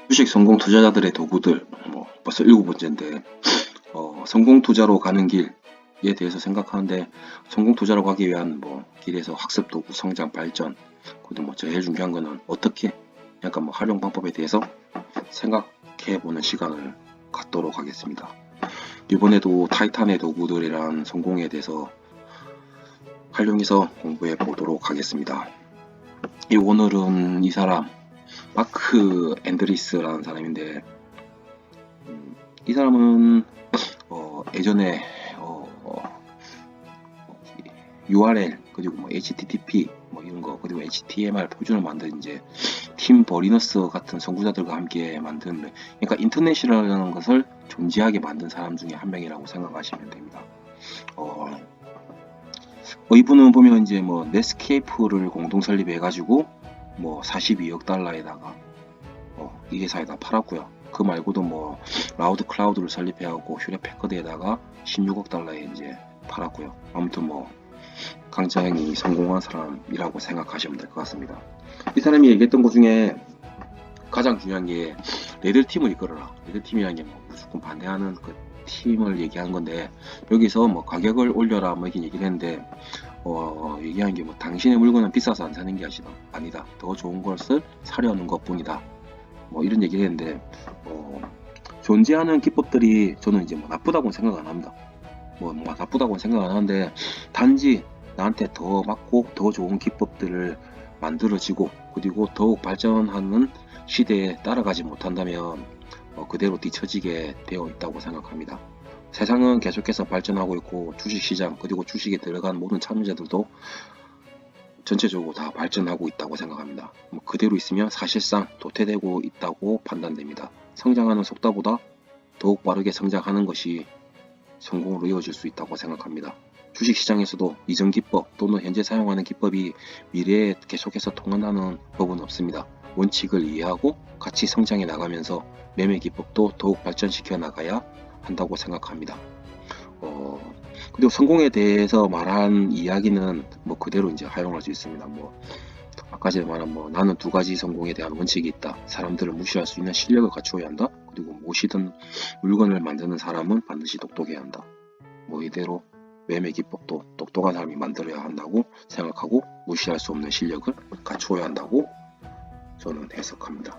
주식 성공 투자자들의 도구들 벌써 7번째인데 성공 투자로 가는 길에 대해서 생각하는데, 성공 투자로 가기 위한 길에서 학습 도구, 성장, 발전, 그리고 제일 중요한 거는 어떻게 약간 활용 방법에 대해서 생각해 보는 시간을 갖도록 하겠습니다. 이번에도 타이탄의 도구들이란 성공에 대해서 활용해서 공부해 보도록 하겠습니다. 오늘은 이 사람 마크 앤드리스라는 사람인데, 이 사람은 예전에 URL 그리고 HTTP 이런 거, 그리고 HTML 표준을 만든 이제 팀 버리너스 같은 선구자들과 함께 만든, 그러니까 인터넷이라는 것을 존재하게 만든 사람 중에 한 명이라고 생각하시면 됩니다. 이분은 보면 이제 넷스케이프를 공동 설립해가지고 42억 달러에다가 이 회사에다 팔았고요. 그 말고도 라우드 클라우드를 설립해갖고 휴렛 패커드에다가 16억 달러에 이제 팔았고요. 아무튼 굉장히 성공한 사람이라고 생각하시면 될 것 같습니다. 이 사람이 얘기했던 것 중에 가장 중요한 게 레드팀을 이끌어라. 레드팀이라는 게 무조건 반대하는 그 팀을 얘기하는 건데, 여기서 가격을 올려라 이렇게 얘기를 했는데, 얘기한 게 당신의 물건은 비싸서 안 사는 게 아니다. 더 좋은 것을 사려는 것 뿐이다. 이런 얘기를 했는데, 존재하는 기법들이 저는 이제 나쁘다고는 생각 안 합니다. 나쁘다고는 생각 안 하는데, 단지 나한테 더 맞고 더 좋은 기법들을 만들어지고 그리고 더욱 발전하는 시대에 따라가지 못한다면 그대로 뒤처지게 되어 있다고 생각합니다. 세상은 계속해서 발전하고 있고, 주식시장 그리고 주식에 들어간 모든 참여자들도 전체적으로 다 발전하고 있다고 생각합니다. 그대로 있으면 사실상 도태되고 있다고 판단됩니다. 성장하는 속도보다 더욱 빠르게 성장하는 것이 성공으로 이어질 수 있다고 생각합니다. 주식시장에서도 이전 기법 또는 현재 사용하는 기법이 미래에 계속해서 통한다는 법은 없습니다. 원칙을 이해하고 같이 성장해 나가면서 매매 기법도 더욱 발전시켜 나가야 한다고 생각합니다. 그리고 성공에 대해서 말한 이야기는 그대로 이제 활용할 수 있습니다. 아까 전에 말한 나는 2가지 성공에 대한 원칙이 있다. 사람들을 무시할 수 있는 실력을 갖추어야 한다. 그리고 무엇이든 물건을 만드는 사람은 반드시 똑똑해야 한다. 이대로 매매 기법도 똑똑한 사람이 만들어야 한다고 생각하고, 무시할 수 없는 실력을 갖추어야 한다고 저는 해석합니다.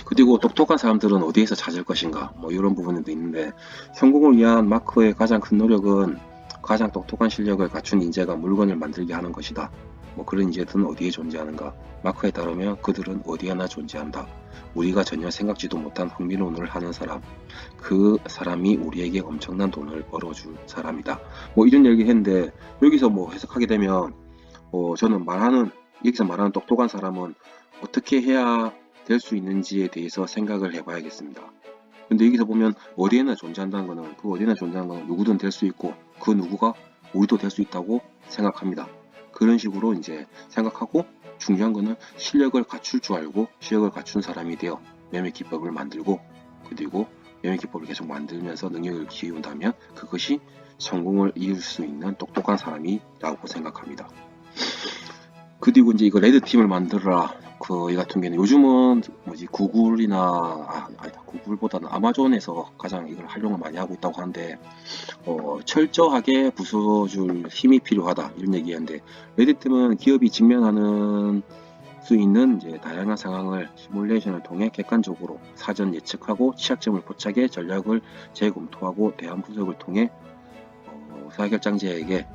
그리고 똑똑한 사람들은 어디에서 찾을 것인가, 이런 부분도 있는데, 성공을 위한 마크의 가장 큰 노력은 가장 똑똑한 실력을 갖춘 인재가 물건을 만들게 하는 것이다. 그런 인재들은 어디에 존재하는가? 마크에 따르면 그들은 어디에나 존재한다. 우리가 전혀 생각지도 못한 흥미로운 일을 하는 사람, 그 사람이 우리에게 엄청난 돈을 벌어줄 사람이다. 이런 얘기 했는데, 여기서 해석하게 되면 저는 여기서 말하는 똑똑한 사람은 어떻게 해야 될 수 있는지에 대해서 생각을 해봐야겠습니다. 근데 여기서 보면 어디에나 존재한다는 거는, 그 어디에나 존재하는 거는 누구든 될 수 있고, 그 누구가 우리도 될 수 있다고 생각합니다. 그런 식으로 이제 생각하고, 중요한 거는 실력을 갖출 줄 알고 실력을 갖춘 사람이 되어 매매 기법을 만들고, 그리고 매매 기법을 계속 만들면서 능력을 키운다면 그것이 성공을 이룰 수 있는 똑똑한 사람이라고 생각합니다. 그리고 이제 이거 레드팀을 만들어라. 이 같은 경우는 요즘은 구글이나 구글보다는 아마존에서 가장 이걸 활용을 많이 하고 있다고 하는데, 철저하게 부숴줄 힘이 필요하다 이런 얘기하는데, 레드팀은 기업이 직면하는 수 있는 이제 다양한 상황을 시뮬레이션을 통해 객관적으로 사전 예측하고 취약점을 포착해 전략을 재검토하고 대안 분석을 통해 의사결정자에게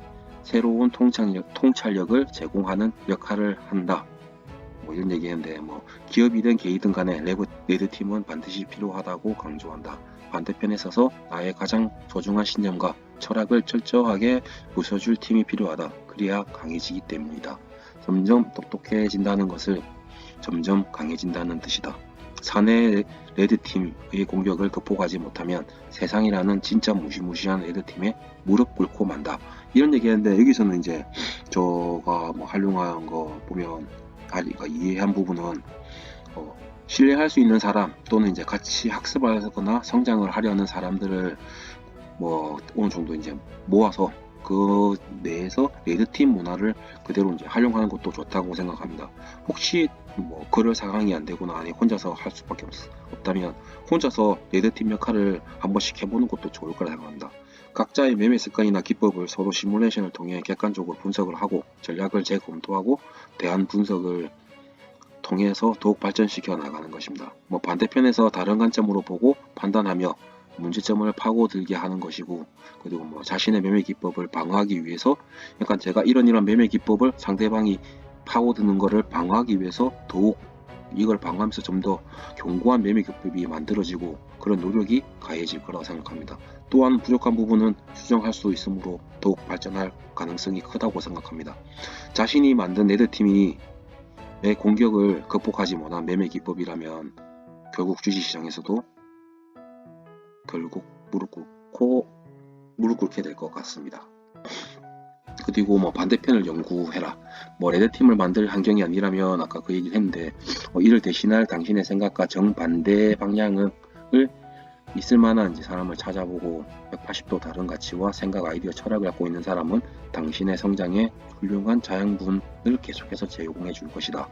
새로운 통찰력을 제공하는 역할을 한다. 이런 얘기했는데, 기업이든 개인이든 간에 레드팀은 반드시 필요하다고 강조한다. 반대편에 서서 나의 가장 소중한 신념과 철학을 철저하게 부숴줄 팀이 필요하다. 그래야 강해지기 때문이다. 점점 똑똑해진다는 것을 점점 강해진다는 뜻이다. 사내 레드팀의 공격을 극복하지 못하면 세상이라는 진짜 무시무시한 레드팀에 무릎 꿇고 만다. 이런 얘기했는데, 여기서는 이제 저가 활용한 거 보면 이해한 부분은 신뢰할 수 있는 사람 또는 이제 같이 학습하거나 성장을 하려는 사람들을 어느 정도 이제 모아서 그 내에서 레드팀 문화를 그대로 이제 활용하는 것도 좋다고 생각합니다. 혹시 뭐 그럴 상황이 안 되거나 아니 혼자서 할 수밖에 없다면 혼자서 레드팀 역할을 한 번씩 해보는 것도 좋을 거라 생각합니다. 각자의 매매 습관이나 기법을 서로 시뮬레이션을 통해 객관적으로 분석을 하고 전략을 재검토하고 대안 분석을 통해서 더욱 발전시켜 나가는 것입니다. 뭐 반대편에서 다른 관점으로 보고 판단하며 문제점을 파고들게 하는 것이고, 그리고 뭐 자신의 매매 기법을 방어하기 위해서 약간 제가 이런 매매 기법을 상대방이 파고드는 것을 방어하기 위해서 더욱 이걸 방어하면서 좀 더 견고한 매매 기법이 만들어지고 그런 노력이 가해질 거라고 생각합니다. 또한 부족한 부분은 수정할 수 있으므로 더욱 발전할 가능성이 크다고 생각합니다. 자신이 만든 레드팀이 내 공격을 극복하지 못한 매매 기법이라면 결국 주식시장에서도 결국 무릎 꿇게 될 것 같습니다. 그리고 뭐 반대편을 연구해라. 뭐 레드팀을 만들 환경이 아니라면 아까 그 얘기를 했는데 이를 대신할 당신의 생각과 정반대 방향을 있을 만한 사람을 찾아보고 180도 다른 가치와 생각, 아이디어, 철학을 갖고 있는 사람은 당신의 성장에 훌륭한 자양분을 계속해서 제공해 줄 것이다.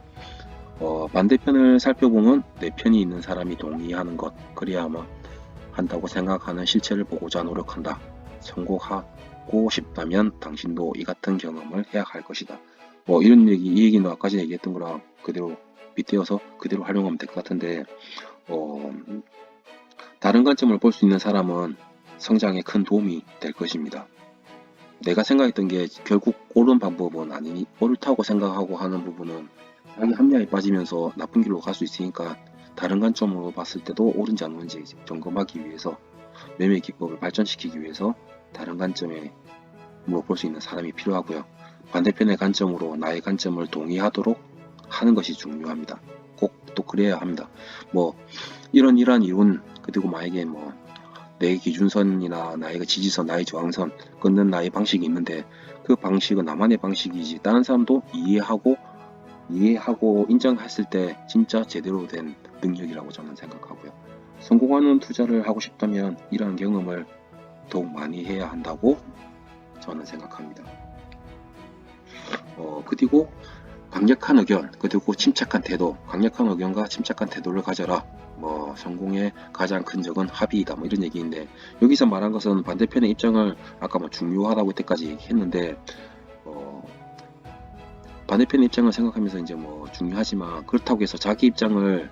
반대편을 살펴보면 내 편이 있는 사람이 동의하는 것, 그래야만 한다고 생각하는 실체를 보고자 노력한다. 성공하고 싶다면 당신도 이 같은 경험을 해야 할 것이다. 뭐 이런 얘기, 이 얘기는 아까 전에 얘기했던 거랑 그대로 빗대어서 그대로 활용하면 될 것 같은데, 다른 관점을 볼 수 있는 사람은 성장에 큰 도움이 될 것입니다. 내가 생각했던 게 결국 옳은 방법은 아니니 옳다고 생각하고 하는 부분은 자기 합리화에 빠지면서 나쁜 길로 갈 수 있으니까 다른 관점으로 봤을 때도 옳은지 안 옳은지 점검하기 위해서 매매 기법을 발전시키기 위해서 다른 관점에 물어볼 수 있는 사람이 필요하고요. 반대편의 관점으로 나의 관점을 동의하도록 하는 것이 중요합니다. 꼭 또 그래야 합니다. 뭐 이러한 이론, 그리고 만약에 뭐 내 기준선이나 나의 지지선, 나의 저항선 끊는 나의 방식이 있는데 그 방식은 나만의 방식이지 다른 사람도 이해하고 인정했을 때 진짜 제대로 된 능력이라고 저는 생각하고요. 성공하는 투자를 하고 싶다면 이러한 경험을 더욱 많이 해야 한다고 저는 생각합니다. 그리고 강력한 의견, 그리고 침착한 태도, 강력한 의견과 침착한 태도를 가져라. 뭐 성공의 가장 큰 적은 합의이다. 뭐 이런 얘기인데 여기서 말한 것은 반대편의 입장을 아까 뭐 중요하다고 이때까지 얘기했는데 반대편의 입장을 생각하면서 이제 뭐 중요하지만 그렇다고 해서 자기 입장을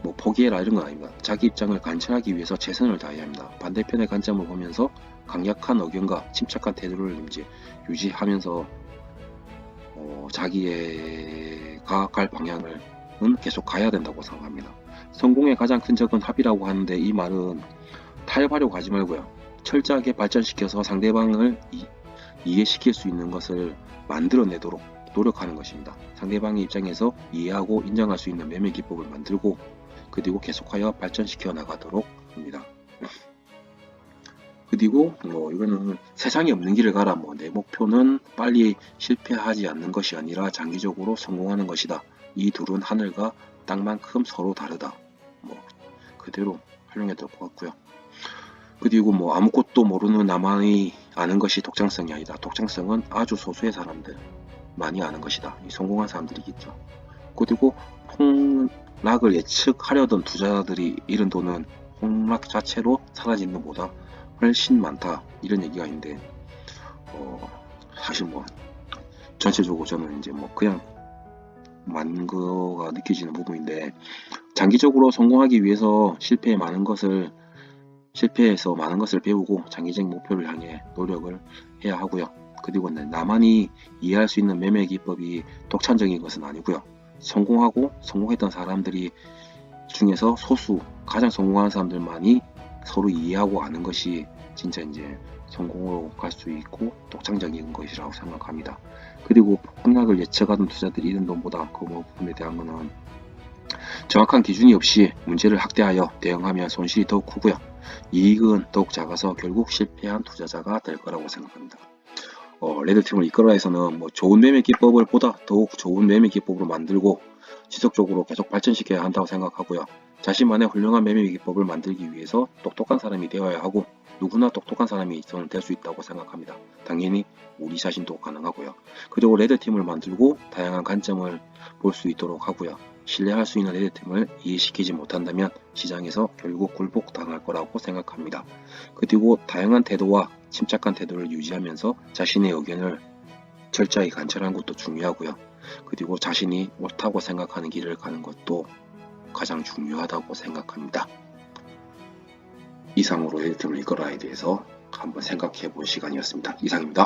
뭐 포기해라 이런 건 아닙니다. 자기 입장을 관철하기 위해서 최선을 다해야 합니다. 반대편의 관점을 보면서 강력한 의견과 침착한 태도를 이제 유지하면서 자기가 갈 방향을 계속 가야 된다고 생각합니다. 성공의 가장 큰 적은 합의라고 하는데 이 말은 타협하려고 하지 말고요. 철저하게 발전시켜서 상대방을 이해시킬 수 있는 것을 만들어내도록 노력하는 것입니다. 상대방의 입장에서 이해하고 인정할 수 있는 매매 기법을 만들고 그리고 계속하여 발전시켜 나가도록 합니다. 그리고 뭐 이거는 세상에 없는 길을 가라. 뭐 내 목표는 빨리 실패하지 않는 것이 아니라 장기적으로 성공하는 것이다. 이 둘은 하늘과 땅만큼 서로 다르다. 뭐 그대로 활용해야 될 것 같고요. 그리고 뭐 아무것도 모르는 나만이 아는 것이 독창성이 아니다. 독창성은 아주 소수의 사람들 많이 아는 것이다. 이 성공한 사람들이겠죠. 그리고 폭락을 예측하려던 투자자들이 잃은 돈은 폭락 자체로 사라지는 것보다 훨씬 많다. 이런 얘기가 있는데 사실 뭐 전체적으로 저는 이제 뭐 그냥 많은 거가 느껴지는 부분인데 장기적으로 성공하기 위해서 실패해서 많은 것을 배우고 장기적인 목표를 향해 노력을 해야 하고요. 그리고 나만이 이해할 수 있는 매매 기법이 독창적인 것은 아니고요. 성공했던 사람들이 중에서 소수 가장 성공한 사람들만이 서로 이해하고 아는 것이 진짜 이제 성공으로 갈 수 있고 독창적인 것이라고 생각합니다. 그리고 폭락을 예측하던 투자들이 잃은 돈보다 그 부분에 대한 거는 정확한 기준이 없이 문제를 확대하여 대응하면 손실이 더욱 크고요. 이익은 더욱 작아서 결국 실패한 투자자가 될 거라고 생각합니다. 레드팀을 이끌어야 해서는 뭐 좋은 매매 기법을 보다 더욱 좋은 매매 기법으로 만들고 지속적으로 계속 발전시켜야 한다고 생각하고요. 자신만의 훌륭한 매매 기법을 만들기 위해서 똑똑한 사람이 되어야 하고 누구나 똑똑한 사람이 될 수 있다고 생각합니다. 당연히 우리 자신도 가능하고요. 그리고 레드팀을 만들고 다양한 관점을 볼 수 있도록 하고요. 신뢰할 수 있는 레드팀을 이해시키지 못한다면 시장에서 결국 굴복당할 거라고 생각합니다. 그리고 다양한 태도와 침착한 태도를 유지하면서 자신의 의견을 철저히 관찰하는 것도 중요하고요. 그리고 자신이 옳다고 생각하는 길을 가는 것도 가장 중요하다고 생각합니다. 이상으로 레드팀을 이끌어야 대해서 한번 생각해 볼 시간이었습니다. 이상입니다.